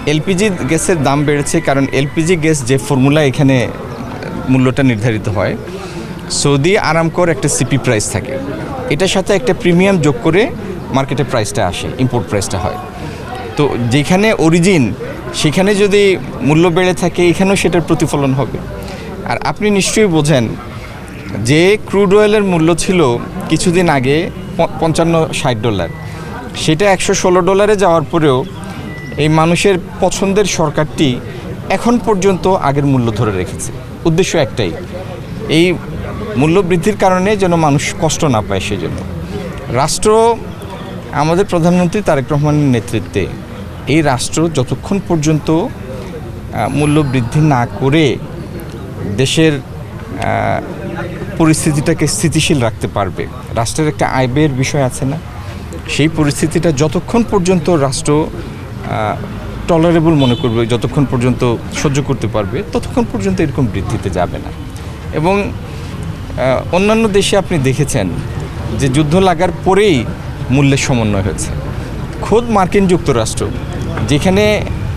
LPG গ্যাসের দাম বেড়েছে কারণ এলপিজি গ্যাস যে ফর্মুলা এখানে মূল্যটা নির্ধারিত হয়, সৌদি আরামকোর একটা সিপি প্রাইস থাকে, এটার সাথে একটা প্রিমিয়াম যোগ করে মার্কেটে প্রাইসটা আসে, ইম্পোর্ট প্রাইসটা হয়। তো যেখানে অরিজিন সেখানে যদি মূল্য বেড়ে থাকে এখানেও সেটার প্রতিফলন হবে। আর আপনি নিশ্চয়ই বোঝেন যে ক্রুড অয়েলের মূল্য ছিল কিছুদিন আগে $55-60, সেটা $116 যাওয়ার পরেও এই মানুষের পছন্দের সরকারটি এখন পর্যন্ত আগের মূল্য ধরে রেখেছে। উদ্দেশ্য একটাই, এই মূল্য বৃদ্ধির কারণে যেন মানুষ কষ্ট না পায়। সেজন্য রাষ্ট্র, আমাদের প্রধানমন্ত্রী তারেক রহমানের নেতৃত্বে এই রাষ্ট্র যতক্ষণ পর্যন্ত মূল্য বৃদ্ধি না করে দেশের পরিস্থিতিটাকে স্থিতিশীল রাখতে পারবে, রাষ্ট্রের একটা আয় ব্যয়ের বিষয় আছে না, সেই পরিস্থিতিটা যতক্ষণ পর্যন্ত রাষ্ট্র টলারেবল মনে করবে, যতক্ষণ পর্যন্ত সহ্য করতে পারবে, ততক্ষণ পর্যন্ত এরকম বৃদ্ধিতে যাবে না। এবং অন্যান্য দেশে আপনি দেখেছেন যে যুদ্ধ লাগার পরেই মূল্যের সমন্বয় হয়েছে। খোদ মার্কিন যুক্তরাষ্ট্র, যেখানে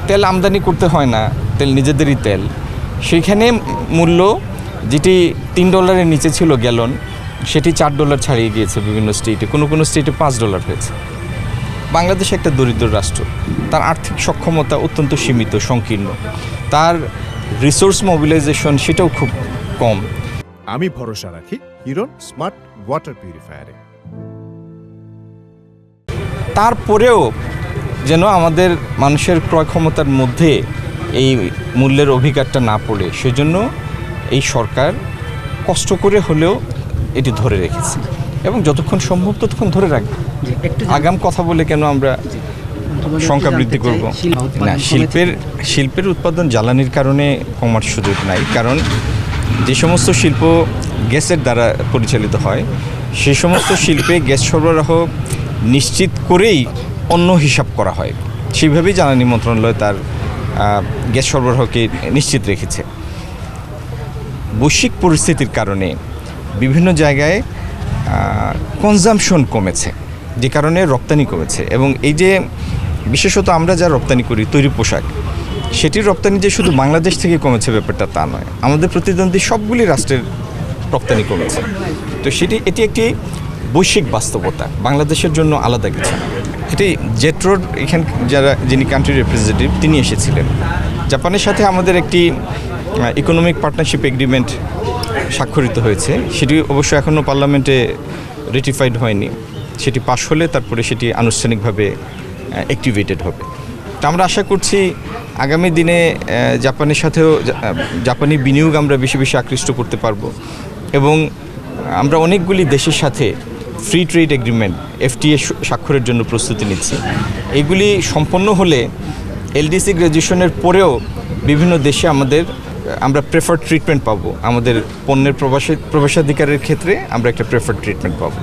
তেল আমদানি করতে হয় না, তেল নিজেদেরই তেল, সেইখানে মূল্য যেটি $3 নিচে ছিল গ্যালন, সেটি $4 ছাড়িয়ে গিয়েছে বিভিন্ন স্টেটে, কোনো কোনো স্টেটে $5 হয়েছে। বাংলাদেশ একটা দরিদ্র রাষ্ট্র, তার আর্থিক সক্ষমতা অত্যন্ত সীমিত, সংকীর্ণ, তার রিসোর্স মোবিলাইজেশন সেটাও খুব কম। আমি ভরসা রাখি হিরন স্মার্ট ওয়াটার পিউরিফায়ারে। তারপরেও যেন আমাদের মানুষের ক্রয় ক্ষমতার মধ্যে এই মূল্যের অভিঘাতটা না পড়ে, সেজন্য এই সরকার কষ্ট করে হলেও এটি ধরে রেখেছে এবং যতক্ষণ সম্ভব ততক্ষণ ধরে রাখবে। আগাম কথা বলে কেন আমরা সংখ্যা বৃদ্ধি করব? না, শিল্পের উৎপাদন জ্বালানির কারণে কমার সুযোগ নাই, কারণ যে সমস্ত শিল্প গ্যাসের দ্বারা পরিচালিত হয় সেই সমস্ত শিল্পে গ্যাস সরবরাহ নিশ্চিত করেই অন্য হিসাব করা হয়, সেইভাবেই জ্বালানি মন্ত্রণালয় তার গ্যাস সরবরাহকে নিশ্চিত রেখেছে। বৈশ্বিক পরিস্থিতির কারণে বিভিন্ন জায়গায় কনজাম্পশন কমেছে, যে কারণে রপ্তানি কমেছে। এবং এই যে বিশেষত আমরা যা রপ্তানি করি তৈরি পোশাক, সেটির রপ্তানি যে শুধু বাংলাদেশ থেকে কমেছে ব্যাপারটা তা নয়, আমাদের প্রতিদ্বন্দ্বী সবগুলি রাষ্ট্রের রপ্তানি কমেছে। তো এটি একটি বৈশ্বিক বাস্তবতা, বাংলাদেশের জন্য আলাদা কিছু। এটি জেট্রোর যিনি কান্ট্রি রিপ্রেজেন্টেটিভ তিনি এসেছিলেন। জাপানের সাথে আমাদের একটি ইকোনমিক পার্টনারশিপ এগ্রিমেন্ট স্বাক্ষরিত হয়েছে, সেটি অবশ্য এখনও পার্লামেন্টে রেটিফাইড হয়নি, সেটি পাশ হলে তারপরে সেটি আনুষ্ঠানিকভাবে অ্যাক্টিভেটেড হবে। তা আমরা আশা করছি আগামী দিনে জাপানের সাথেও জাপানি বিনিয়োগ আমরা বেশি বেশি আকৃষ্ট করতে পারবো এবং আমরা অনেকগুলি দেশের সাথে ফ্রি ট্রেড এগ্রিমেন্ট FTA স্বাক্ষরের জন্য প্রস্তুতি নিচ্ছি। এগুলি সম্পন্ন হলে LDC গ্র্যাজুয়েশনের পরেও বিভিন্ন দেশে আমরা প্রেফার্ড ট্রিটমেন্ট পাবো, আমাদের পণ্যের প্রবেশাধিকারের ক্ষেত্রে আমরা একটা প্রেফার্ড ট্রিটমেন্ট পাবো।